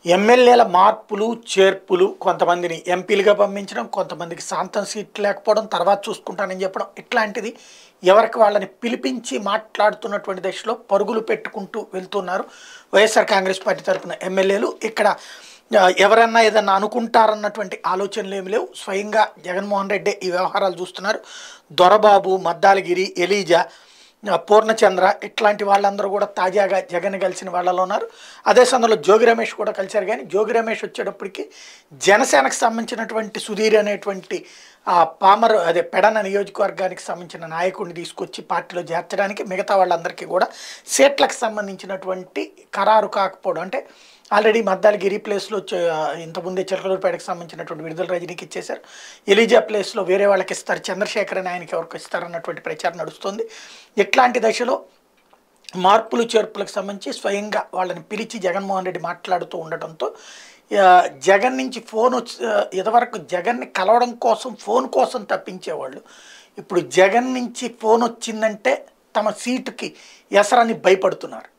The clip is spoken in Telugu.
ఎమ్మెల్యేల మార్పులు చేర్పులు కొంతమందిని ఎంపీలుగా పంపించడం, కొంతమందికి సాంతం సీట్ లేకపోవడం, తర్వాత చూసుకుంటానని చెప్పడం, ఇట్లాంటిది ఎవరికి వాళ్ళని పిలిపించి మాట్లాడుతున్నటువంటి దశలో పరుగులు పెట్టుకుంటూ వెళ్తున్నారు వైఎస్ఆర్ కాంగ్రెస్ పార్టీ తరఫున ఎమ్మెల్యేలు. ఇక్కడ ఎవరన్నా ఏదన్నా అనుకుంటారన్నటువంటి ఆలోచనలు ఏమి లేవు. స్వయంగా జగన్మోహన్ రెడ్డి ఈ వ్యవహారాలు చూస్తున్నారు. దొరబాబు, మద్దాలగిరి, ఎలీజా, పూర్ణచంద్ర ఇట్లాంటి వాళ్ళందరూ కూడా తాజాగా జగన్ కలిసిన వాళ్ళలో ఉన్నారు. అదే సమయంలో జోగి రమేష్ కూడా కలిశారు. కానీ జోగి రమేష్ వచ్చేటప్పటికి జనసేనకు సంబంధించినటువంటి సుధీర్ అనేటువంటి పామర్ పెడన నియోజకవర్గానికి సంబంధించిన నాయకుడిని తీసుకొచ్చి పార్టీలో చేర్చడానికి, మిగతా వాళ్ళందరికీ కూడా సీట్లకు సంబంధించినటువంటి ఖరారు కాకపోవడం, అంటే ఆల్రెడీ మద్దాలగిరి ప్లేస్లో ఇంతకుముందే చిలకలూరుపేటకు సంబంధించినటువంటి విడుదల రజనీకి ఇచ్చేశారు. ఎలిజా ప్లేస్లో వేరే వాళ్ళకి ఇస్తారు, చంద్రశేఖర్ అని ఆయనకి ఎవరికి ఇస్తారన్నటువంటి ప్రచారం నడుస్తుంది. ఇట్లాంటి దశలో మార్పులు చేర్పులకు సంబంధించి స్వయంగా వాళ్ళని పిలిచి జగన్మోహన్ రెడ్డి మాట్లాడుతూ ఉండటంతో జగన్ నుంచి ఫోన్ వచ్చి ఇదివరకు జగన్ని కలవడం కోసం ఫోన్ కోసం తప్పించేవాళ్ళు ఇప్పుడు జగన్ నుంచి ఫోన్ వచ్చిందంటే తమ సీటుకి ఎసరని భయపడుతున్నారు.